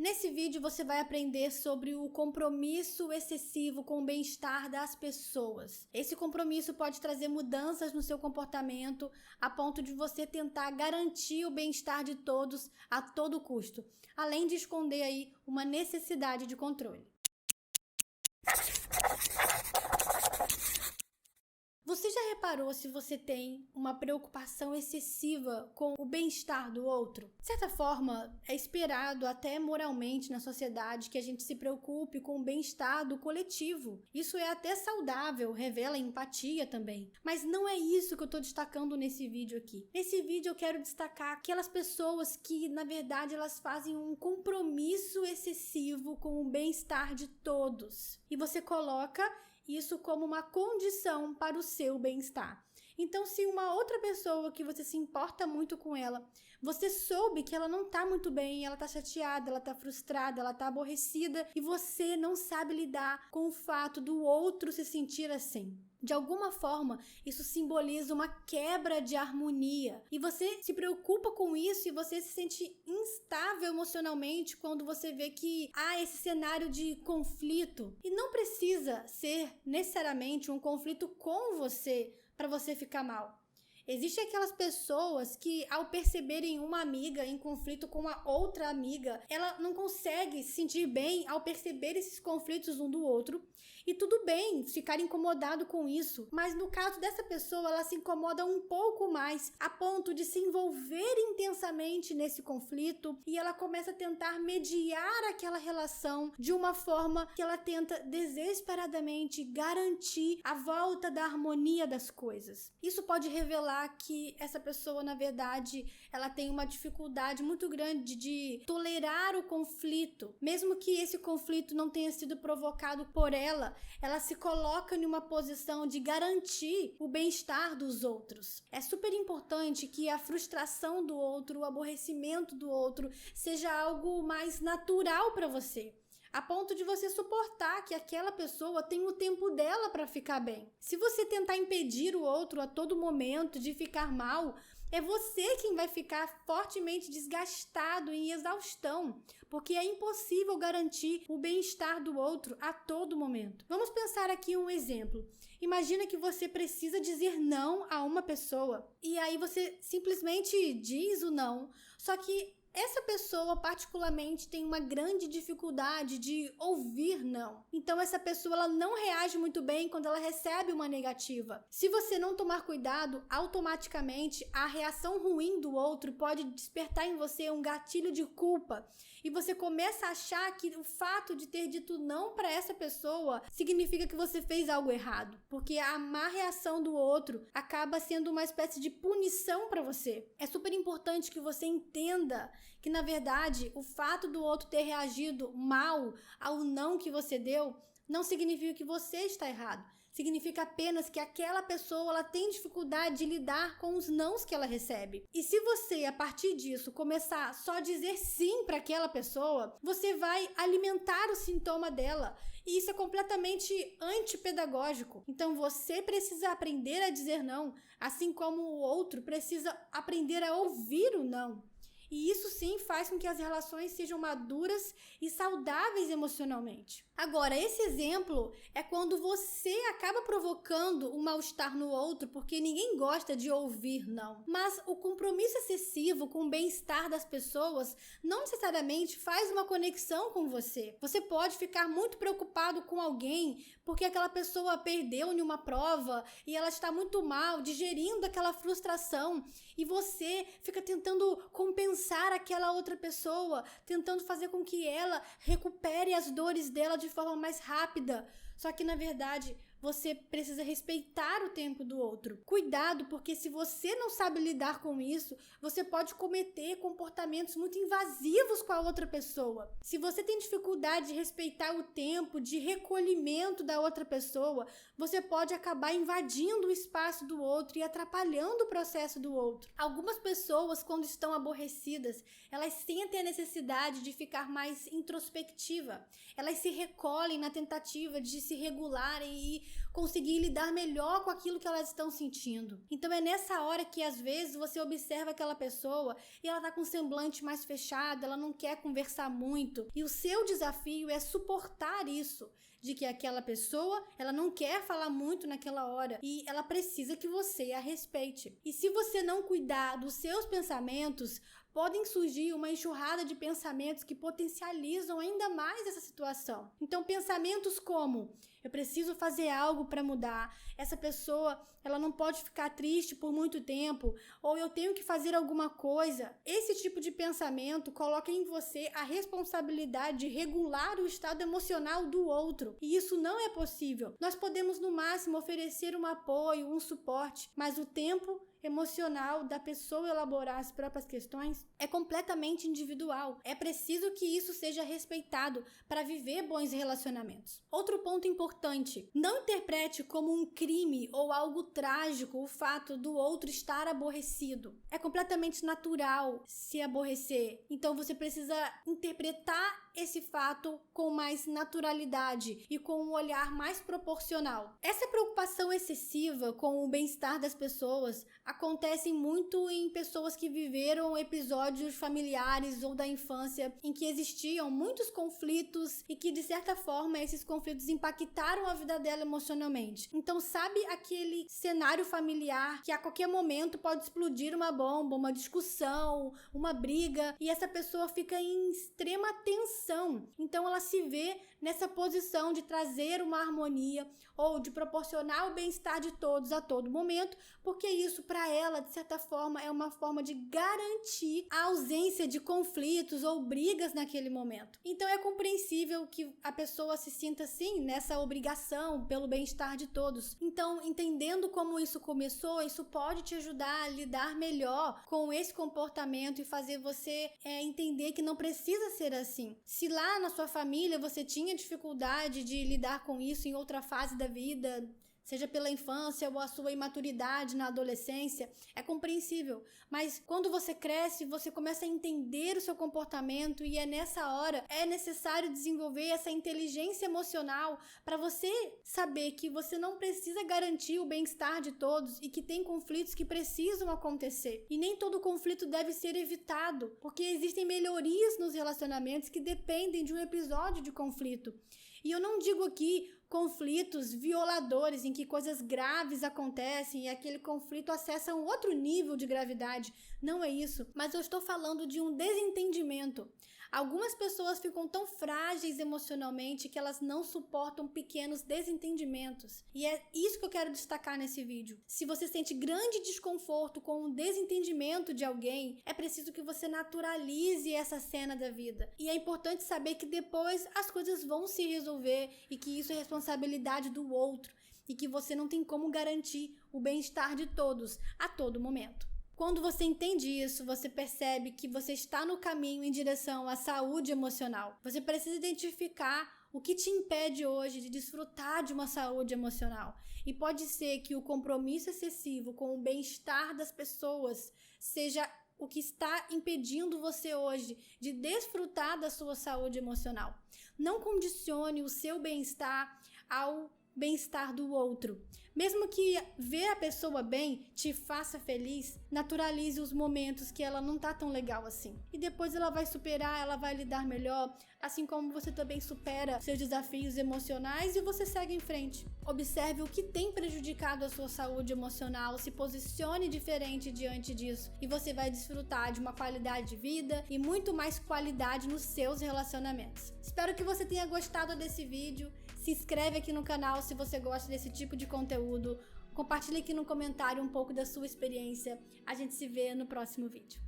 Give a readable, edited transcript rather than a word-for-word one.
Nesse vídeo você vai aprender sobre o compromisso excessivo com o bem-estar das pessoas. Esse compromisso pode trazer mudanças no seu comportamento a ponto de você tentar garantir o bem-estar de todos a todo custo, além de esconder aí uma necessidade de controle. Você já reparou se você tem uma preocupação excessiva com o bem-estar do outro? De certa forma, é esperado até moralmente na sociedade que a gente se preocupe com o bem-estar do coletivo. Isso é até saudável, revela empatia também. Mas não é isso que eu estou destacando nesse vídeo aqui. Nesse vídeo eu quero destacar aquelas pessoas que, na verdade, elas fazem um compromisso excessivo com o bem-estar de todos. E você coloca isso como uma condição para o seu bem-estar. Então, se uma outra pessoa que você se importa muito com ela, você soube que ela não está muito bem, ela está chateada, ela está frustrada, ela está aborrecida e você não sabe lidar com o fato do outro se sentir assim. De alguma forma, isso simboliza uma quebra de harmonia. E você se preocupa com isso e você se sente instável emocionalmente quando você vê que há esse cenário de conflito. E não precisa ser necessariamente um conflito com você para você ficar mal. Existem aquelas pessoas que, ao perceberem uma amiga em conflito com uma outra amiga, ela não consegue se sentir bem ao perceber esses conflitos um do outro. E tudo bem ficar incomodado com isso, mas no caso dessa pessoa, ela se incomoda um pouco mais, a ponto de se envolver intensamente nesse conflito e ela começa a tentar mediar aquela relação de uma forma que ela tenta desesperadamente garantir a volta da harmonia das coisas. Isso pode revelar que essa pessoa, na verdade, ela tem uma dificuldade muito grande de tolerar o conflito. Mesmo que esse conflito não tenha sido provocado por ela se coloca em uma posição de garantir o bem-estar dos outros. É super importante que a frustração do outro, o aborrecimento do outro, seja algo mais natural para você, a ponto de você suportar que aquela pessoa tem o tempo dela para ficar bem. Se você tentar impedir o outro a todo momento de ficar mal, é você quem vai ficar fortemente desgastado em exaustão, porque é impossível garantir o bem-estar do outro a todo momento. Vamos pensar aqui um exemplo. Imagina que você precisa dizer não a uma pessoa e aí você simplesmente diz o não, só que essa pessoa particularmente tem uma grande dificuldade de ouvir não. Então essa pessoa ela não reage muito bem quando ela recebe uma negativa. Se você não tomar cuidado, automaticamente a reação ruim do outro pode despertar em você um gatilho de culpa. E você começa a achar que o fato de ter dito não para essa pessoa significa que você fez algo errado. Porque a má reação do outro acaba sendo uma espécie de punição para você. É super importante que você entenda que, na verdade, o fato do outro ter reagido mal ao não que você deu não significa que você está errado. Significa apenas que aquela pessoa ela tem dificuldade de lidar com os nãos que ela recebe. E se você, a partir disso, começar só a dizer sim para aquela pessoa, você vai alimentar o sintoma dela. E isso é completamente antipedagógico. Então você precisa aprender a dizer não, assim como o outro precisa aprender a ouvir o não. E isso sim faz com que as relações sejam maduras e saudáveis emocionalmente. Agora, esse exemplo é quando você acaba provocando um mal-estar no outro porque ninguém gosta de ouvir não. Mas o compromisso excessivo com o bem-estar das pessoas não necessariamente faz uma conexão com você. Você pode ficar muito preocupado com alguém porque aquela pessoa perdeu em uma prova e ela está muito mal, digerindo aquela frustração, e você fica tentando compensar aquela outra pessoa, tentando fazer com que ela recupere as dores dela de forma mais rápida. Só que, na verdade, você precisa respeitar o tempo do outro. Cuidado, porque se você não sabe lidar com isso, você pode cometer comportamentos muito invasivos com a outra pessoa. Se você tem dificuldade de respeitar o tempo de recolhimento da outra pessoa, você pode acabar invadindo o espaço do outro e atrapalhando o processo do outro. Algumas pessoas, quando estão aborrecidas, elas sentem a necessidade de ficar mais introspectiva. Elas se recolhem na tentativa de se regularem e conseguir lidar melhor com aquilo que elas estão sentindo. Então é nessa hora que às vezes você observa aquela pessoa e ela tá com o semblante mais fechado, ela não quer conversar muito, e o seu desafio é suportar isso, de que aquela pessoa, ela não quer falar muito naquela hora e ela precisa que você a respeite. E se você não cuidar dos seus pensamentos, podem surgir uma enxurrada de pensamentos que potencializam ainda mais essa situação. Então, pensamentos como: eu preciso fazer algo para mudar, essa pessoa, ela não pode ficar triste por muito tempo, ou eu tenho que fazer alguma coisa. Esse tipo de pensamento coloca em você a responsabilidade de regular o estado emocional do outro, e isso não é possível. Nós podemos, no máximo, oferecer um apoio, um suporte, mas o tempo emocional da pessoa elaborar as próprias questões é completamente individual. É preciso que isso seja respeitado para viver bons relacionamentos. Outro ponto importante: não interprete como um crime ou algo trágico o fato do outro estar aborrecido. É completamente natural se aborrecer. Então você precisa interpretar esse fato com mais naturalidade e com um olhar mais proporcional. Essa preocupação excessiva com o bem-estar das pessoas acontece muito em pessoas que viveram episódios familiares ou da infância em que existiam muitos conflitos e que, de certa forma, esses conflitos impactaram a vida dela emocionalmente. Então, sabe aquele cenário familiar que a qualquer momento pode explodir uma bomba, uma discussão, uma briga, e essa pessoa fica em extrema tensão. Então, ela se vê nessa posição de trazer uma harmonia ou de proporcionar o bem-estar de todos a todo momento, porque isso para ela, de certa forma, é uma forma de garantir a ausência de conflitos ou brigas naquele momento. Então é compreensível que a pessoa se sinta assim, nessa obrigação pelo bem-estar de todos. Então, entendendo como isso começou, isso pode te ajudar a lidar melhor com esse comportamento e fazer você entender que não precisa ser assim. Se lá na sua família você tinha dificuldade de lidar com isso em outra fase da vida, seja pela infância ou a sua imaturidade na adolescência, é compreensível. Mas quando você cresce, você começa a entender o seu comportamento, e é nessa hora, é necessário desenvolver essa inteligência emocional para você saber que você não precisa garantir o bem-estar de todos e que tem conflitos que precisam acontecer. E nem todo conflito deve ser evitado, porque existem melhorias nos relacionamentos que dependem de um episódio de conflito. E eu não digo aqui conflitos violadores em que coisas graves acontecem e aquele conflito acessa um outro nível de gravidade. Não é isso, mas eu estou falando de um desentendimento. Algumas pessoas ficam tão frágeis emocionalmente que elas não suportam pequenos desentendimentos. E é isso que eu quero destacar nesse vídeo. Se você sente grande desconforto com o desentendimento de alguém, é preciso que você naturalize essa cena da vida. E é importante saber que depois as coisas vão se resolver e que isso é responsabilidade do outro e que você não tem como garantir o bem-estar de todos a todo momento. Quando você entende isso, você percebe que você está no caminho em direção à saúde emocional. Você precisa identificar o que te impede hoje de desfrutar de uma saúde emocional. E pode ser que o compromisso excessivo com o bem-estar das pessoas seja o que está impedindo você hoje de desfrutar da sua saúde emocional. Não condicione o seu bem-estar ao bem-estar do outro. Mesmo que ver a pessoa bem te faça feliz, naturalize os momentos que ela não tá tão legal assim. E depois ela vai superar, ela vai lidar melhor, assim como você também supera seus desafios emocionais e você segue em frente. Observe o que tem prejudicado a sua saúde emocional, se posicione diferente diante disso e você vai desfrutar de uma qualidade de vida e muito mais qualidade nos seus relacionamentos. Espero que você tenha gostado desse vídeo. Se inscreve aqui no canal se você gosta desse tipo de conteúdo. Compartilhe aqui no comentário um pouco da sua experiência. A gente se vê no próximo vídeo.